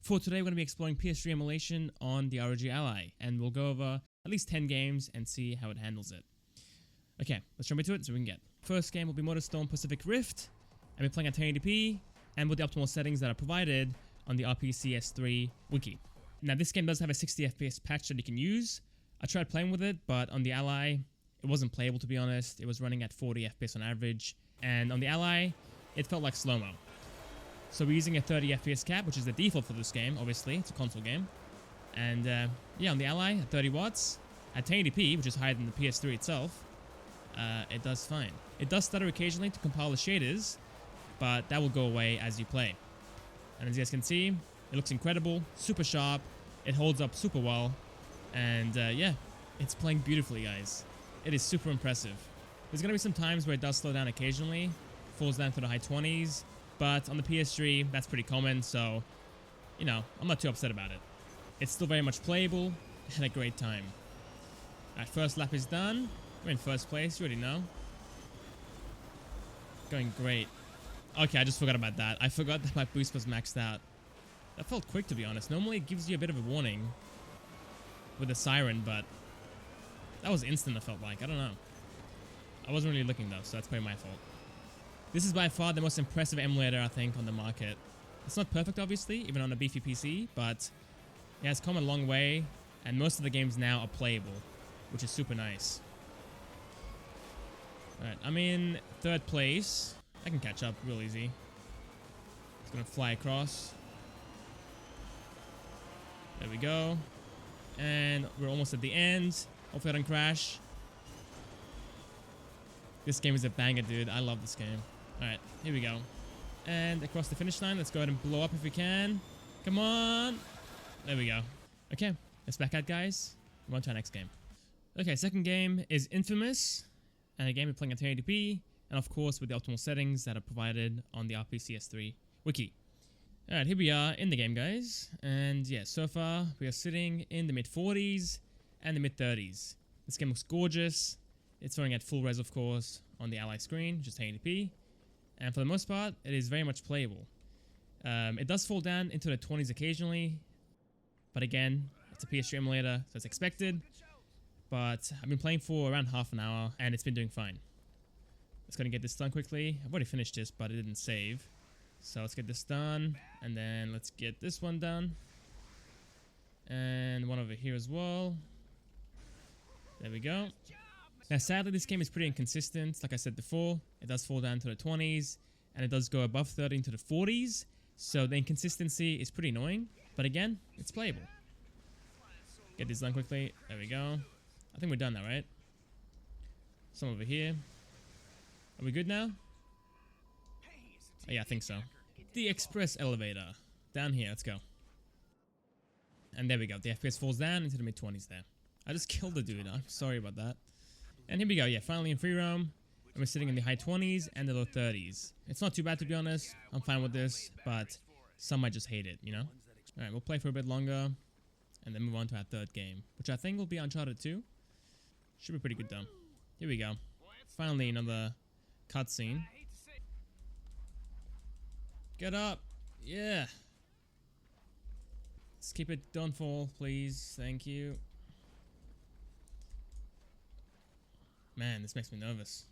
For today, we're going to be exploring PS3 emulation on the ROG Ally, and we'll go over at least 10 games and see how it handles it. Okay, let's jump into it so we can get. First game will be MotorStorm Pacific Rift, and we're playing at 1080p, and with the optimal settings that are provided on the RPCS3 wiki. Now, this game does have a 60 FPS patch that you can use. I tried playing with it, but on the Ally, it wasn't playable to be honest. It was running at 40 FPS on average, and on the Ally, it felt like slow-mo. So we're using a 30 FPS cap, which is the default for this game, obviously. It's a console game. And yeah, on the Ally, at 30 watts, at 1080p, which is higher than the PS3 itself, it does fine. It does stutter occasionally to compile the shaders, but that will go away as you play. And as you guys can see, it looks incredible, super sharp, it holds up super well, and yeah, it's playing beautifully, guys. It is super impressive. There's going to be some times where it does slow down occasionally, falls down to the high 20s, but on the PS3, that's pretty common, so, you know, I'm not too upset about it. It's still very much playable, and a great time. Alright, first lap is done. We're in first place, you already know. Going great. Okay, I just forgot about that. I forgot that my boost was maxed out. That felt quick, to be honest. Normally, it gives you a bit of a warning with a siren, but that was instant, I felt like. I don't know. I wasn't really looking, though, so that's probably my fault. This is by far the most impressive emulator, I think, on the market. It's not perfect, obviously, even on a beefy PC, but it has come a long way, and most of the games now are playable, which is super nice. Alright, I'm in third place. I can catch up real easy. Just gonna fly across. There we go. And we're almost at the end. Hopefully I don't crash. This game is a banger, dude. I love this game. Alright, here we go. And across the finish line, let's go ahead and blow up if we can. Come on! There we go. Okay, let's back out, guys. We're on to our next game. Okay, second game is Infamous. And again, we're playing at 1080p. And of course, with the optimal settings that are provided on the RPCS3 wiki. Alright, here we are in the game, guys. And yeah, so far, we are sitting in the mid-40s and the mid-30s. This game looks gorgeous. It's running at full res, of course, on the Ally screen, just 1080p. And for the most part, it is very much playable. It does fall down into the 20s occasionally. But again, it's a PS3 emulator, so it's expected. But I've been playing for around half an hour, and it's been doing fine. Let's go and get this done quickly. I've already finished this, but it didn't save. So let's get this done, and then let's get this one done. And one over here as well. There we go. Now, sadly, this game is pretty inconsistent. Like I said before, it does fall down to the 20s, and it does go above 30 into the 40s. So the inconsistency is pretty annoying. But again, it's playable. Get this done quickly. There we go. I think we're done now, right? Some over here. Are we good now? Oh, yeah, I think so. The express elevator. Down here, let's go. And there we go. The FPS falls down into the mid-20s there. I just killed the dude. I'm sorry about that. And here we go. Yeah, finally in free roam. And we're sitting in the high 20s and the low 30s. It's not too bad, to be honest. I'm fine with this, but some might just hate it, you know? Alright, we'll play for a bit longer. And then move on to our third game, which I think will be Uncharted 2. Should be pretty good, though. Here we go. Finally, another cutscene. Get up! Yeah! Let's keep it, don't fall, please. Thank you. Man, this makes me nervous.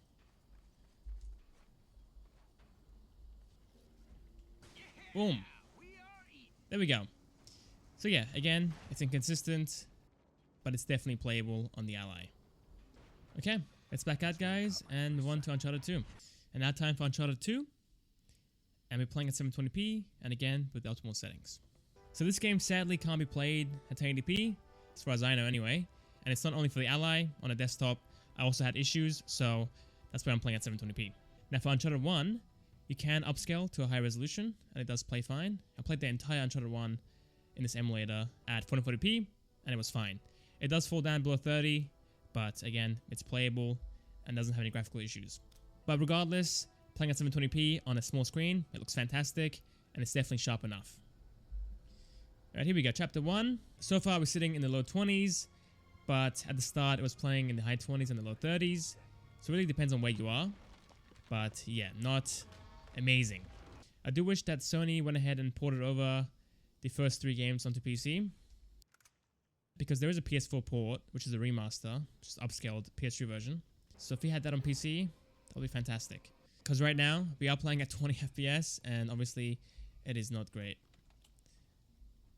Boom! There we go. So yeah, again, it's inconsistent, but it's definitely playable on the Ally. Okay, let's back out, guys, and move on to Uncharted 2. And now time for Uncharted 2. And we're playing at 720p, and again, with the optimal settings. So this game sadly can't be played at 1080p, as far as I know anyway. And it's not only for the Ally, on a desktop, I also had issues, so that's why I'm playing at 720p. Now for Uncharted 1, you can upscale to a high resolution, and it does play fine. I played the entire Uncharted 1 in this emulator at 1440p, and it was fine. It does fall down below 30, but again, it's playable and doesn't have any graphical issues. But regardless, playing at 720p on a small screen, it looks fantastic, and it's definitely sharp enough. Alright, here we go, chapter 1. So far we're sitting in the low 20s, but at the start it was playing in the high 20s and the low 30s, so it really depends on where you are. But yeah, not amazing. I do wish that Sony went ahead and ported over the first 3 games onto PC. Because there is a PS4 port, which is a remaster, just upscaled PS3 version. So if we had that on PC, that would be fantastic. Because right now, we are playing at 20 FPS, and obviously, it is not great.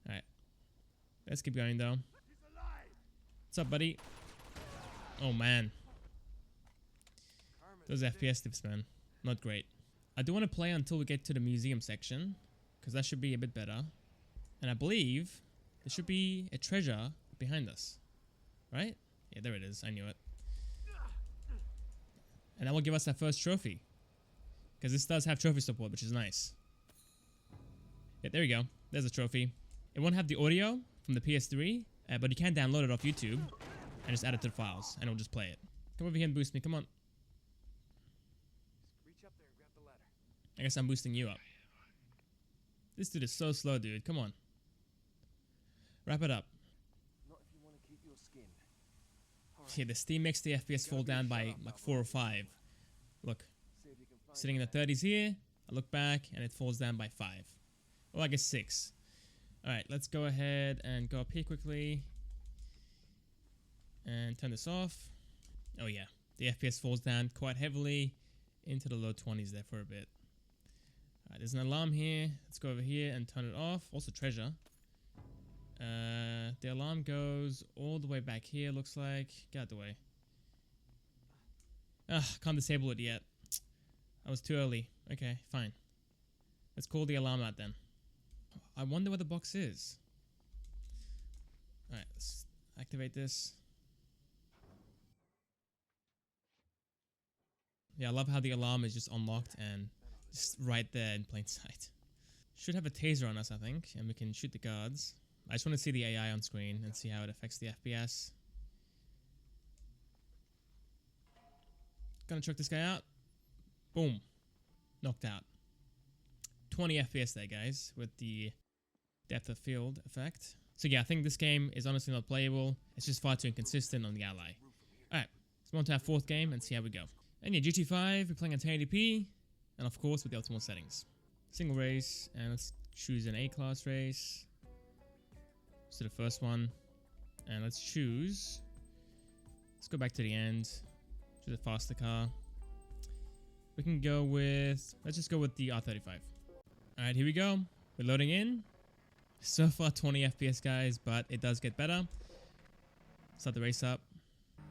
Alright. Let's keep going, though. What's up, buddy? Oh, man. Those FPS tips, man. Not great. I do want to play until we get to the museum section, because that should be a bit better. And I believe there should be a treasure behind us. Right? Yeah, there it is. I knew it. And that will give us our first trophy. Because this does have trophy support, which is nice. Yeah, there we go. There's a trophy. It won't have the audio from the PS3, but you can download it off YouTube and just add it to the files, and it'll just play it. Come over here and boost me. Come on. Reach up there and grab the ladder. I guess I'm boosting you up. This dude is so slow, dude. Come on. Wrap it up. Not if you want to keep your skin. Yeah, the Steam makes the FPS fall down by like 4 or 5. Look. Sitting in the 30s here. I look back and it falls down by 5. Well, I guess 6. Alright, let's go ahead and go up here quickly. And turn this off. Oh yeah, the FPS falls down quite heavily into the low 20s there for a bit. Alright, there's an alarm here. Let's go over here and turn it off. Also treasure. The alarm goes all the way back here, looks like. Get out the way. Can't disable it yet. I was too early. Okay, fine. Let's call the alarm out then. I wonder where the box is. Alright, let's activate this. Yeah, I love how the alarm is just unlocked and just right there in plain sight. Should have a taser on us, I think, and we can shoot the guards. I just want to see the AI on screen and see how it affects the FPS. Gonna check this guy out. Boom. Knocked out. 20 FPS there, guys, with the depth of field effect. So yeah, I think this game is honestly not playable. It's just far too inconsistent on the Ally. Alright, let's move on to our 4th game and see how we go. And yeah, GT5, we're playing at 1080p, and of course with the optimal settings. Single race, and let's choose an A-class race. So the first one, and let's choose, let's go back to the end, choose a faster car. We can go with, let's just go with the R35. Alright, here we go. We're loading in. So far 20 FPS, guys, but it does get better. Start the race up.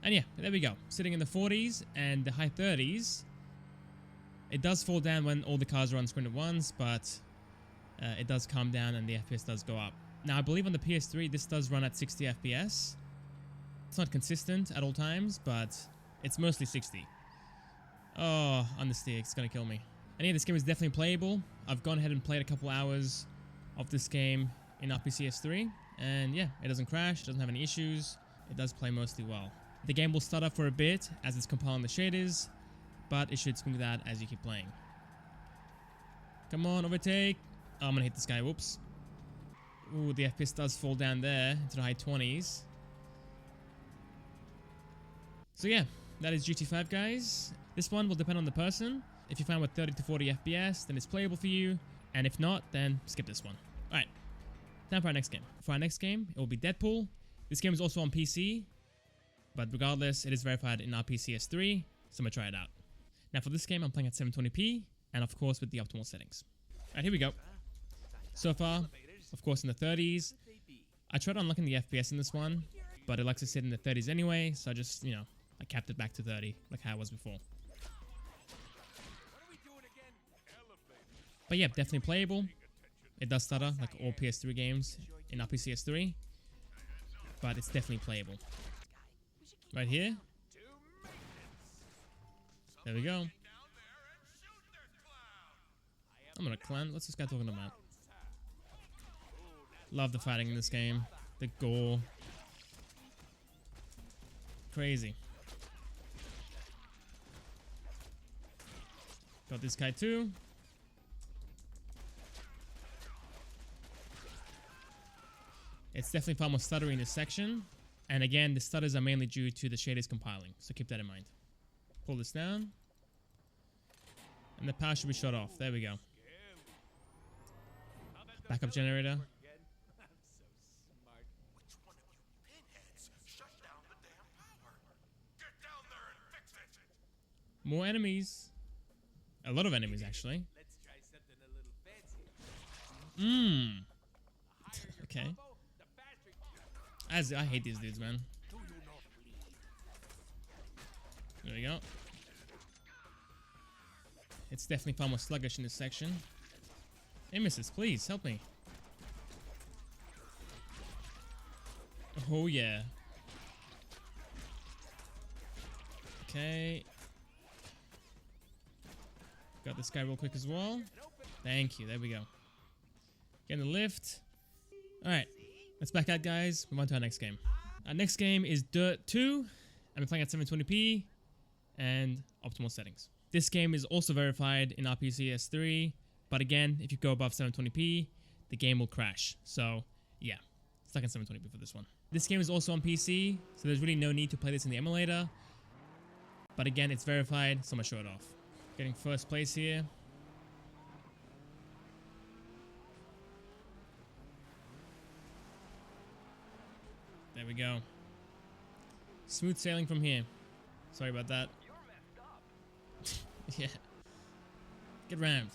And yeah, there we go. Sitting in the 40s and the high 30s. It does fall down when all the cars are on screen at once, but it does calm down and the FPS does go up. Now, I believe on the PS3, this does run at 60 FPS. It's not consistent at all times, but it's mostly 60. Oh, understeer, it's gonna kill me. And yeah, this game is definitely playable. I've gone ahead and played a couple hours of this game in RPCS3, and yeah, it doesn't crash, it doesn't have any issues, it does play mostly well. The game will start up for a bit as it's compiling the shaders, but it should smooth out as you keep playing. Come on, overtake. Oh, I'm gonna hit this guy, whoops. Ooh, the FPS does fall down there into the high 20s. So yeah, that is GT5, guys. This one will depend on the person. If you find with 30 to 40 FPS, then it's playable for you. And if not, then skip this one. Alright, time for our next game. For our next game, it will be Deadpool. This game is also on PC, but regardless, it is verified in RPCS3, so I'm gonna try it out. Now for this game, I'm playing at 720p, and of course with the optimal settings. Alright, here we go. So far, of course in the 30s. I tried unlocking the FPS in this one, but it likes to sit in the 30s anyway, so I just, you know, I capped it back to 30, like how it was before. But yeah, definitely playable. It does stutter, like all PS3 games in RPCS3, but it's definitely playable. Right here. There we go. I'm gonna clan. What's this guy talking about? Love the fighting in this game. The gore. Crazy. Got this guy too. It's definitely far more stuttery in this section. And again, the stutters are mainly due to the shaders compiling, so keep that in mind. Pull this down. And the power should be shut off. There we go. Backup generator. More enemies. A lot of enemies, actually. Let's try something a little fancy. Okay. I hate these dudes, man. There we go. It's definitely far more sluggish in this section. Hey, missus, please help me. Oh, yeah. Okay. Got this guy real quick as well. Thank you. There we go. Get in the lift. Alright. Let's back out, guys. Move on to our next game. Our next game is Dirt 2. I'm playing at 720p and optimal settings. This game is also verified in RPCS3, but again, if you go above 720p, the game will crash. So, yeah, stuck in 720p for this one. This game is also on PC, so there's really no need to play this in the emulator. But again, it's verified, so I'm gonna show it off. Getting first place here. There we go. Smooth sailing from here. Sorry about that. Yeah. Get rammed.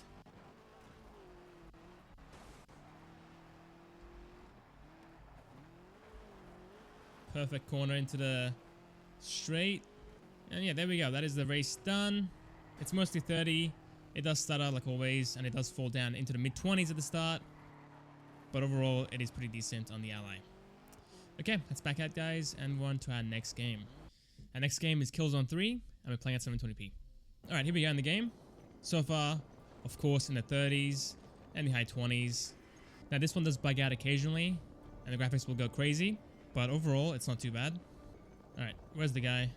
Perfect corner into the straight. And yeah, there we go. That is the race done. It's mostly 30. It does stutter like always, and it does fall down into the mid-20s at the start. But overall, it is pretty decent on the Ally. Okay, let's back out, guys, and move on to our next game. Our next game is Killzone 3, and we're playing at 720p. Alright, here we go in the game. So far, of course, in the 30s and the high 20s. Now, this one does bug out occasionally, and the graphics will go crazy, but overall, it's not too bad. Alright, where's the guy?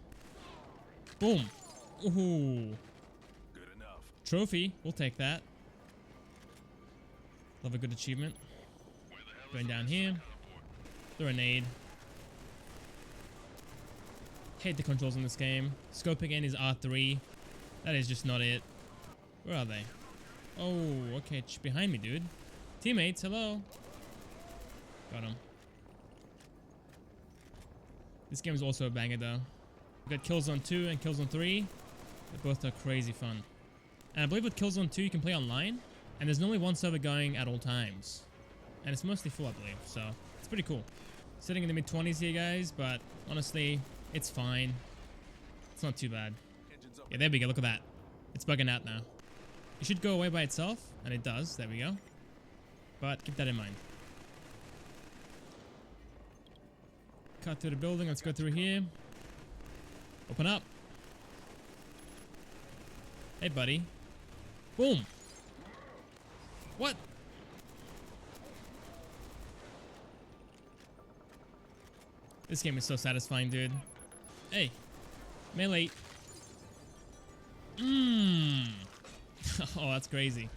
Boom! Ooh! Good enough. Trophy, we'll take that. Love a good achievement. Going down here. Grenade. Hate the controls in this game. Scoping in is R3. That is just not it. Where are they? Oh, okay. Behind me, dude. Teammates, hello. Got him. This game is also a banger, though. We got Killzone 2 and Killzone 3. They both are crazy fun. And I believe with Killzone 2, you can play online. And there's normally one server going at all times. And it's mostly full, I believe. So, it's pretty cool. Sitting in the mid-20s here, guys. But, honestly, it's fine. It's not too bad. Yeah, there we go. Look at that. It's bugging out now. It should go away by itself. And it does. There we go. But, keep that in mind. Cut through the building. Let's go through here. Open up. Hey, buddy. Boom. What? This game is so satisfying, dude. Hey. Melee. Oh, that's crazy.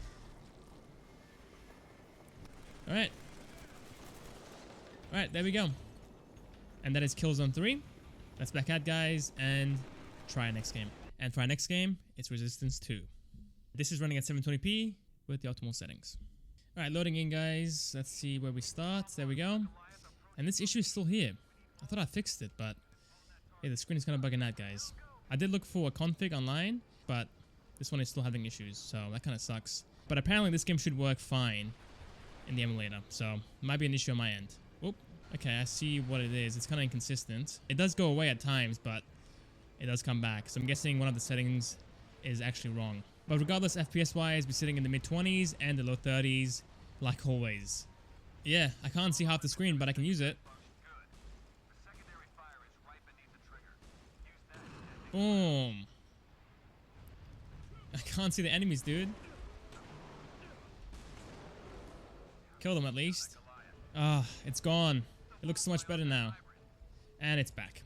Alright. Alright, there we go. And that is Killzone 3. Let's back out, guys, and try our next game. And for our next game, it's Resistance 2. This is running at 720p with the optimal settings. Alright, loading in, guys. Let's see where we start. There we go. And this issue is still here. I thought I fixed it, but yeah, the screen is kind of bugging out, guys. I did look for a config online, but this one is still having issues, so that kind of sucks. But apparently this game should work fine in the emulator, so it might be an issue on my end. Oop. Okay, I see what it is. It's kind of inconsistent. It does go away at times, but it does come back. So I'm guessing one of the settings is actually wrong. But regardless, FPS-wise, we're sitting in the mid-20s and the low 30s, like always. Yeah, I can't see half the screen, but I can use it. Boom. I can't see the enemies, dude. Kill them at least. Ah, it's gone. It looks so much better now. And it's back.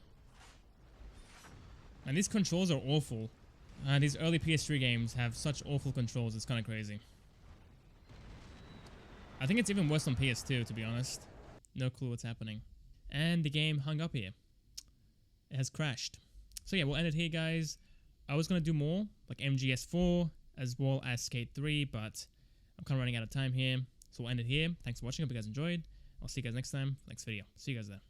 And these controls are awful. These early PS3 games have such awful controls, it's kind of crazy. I think it's even worse on PS2, to be honest. No clue what's happening. And the game hung up here. It has crashed. So yeah, we'll end it here, guys. I was going to do more, like MGS4, as well as Skate 3, but I'm kind of running out of time here. So we'll end it here. Thanks for watching. Hope you guys enjoyed. I'll see you guys next time, next video. See you guys there.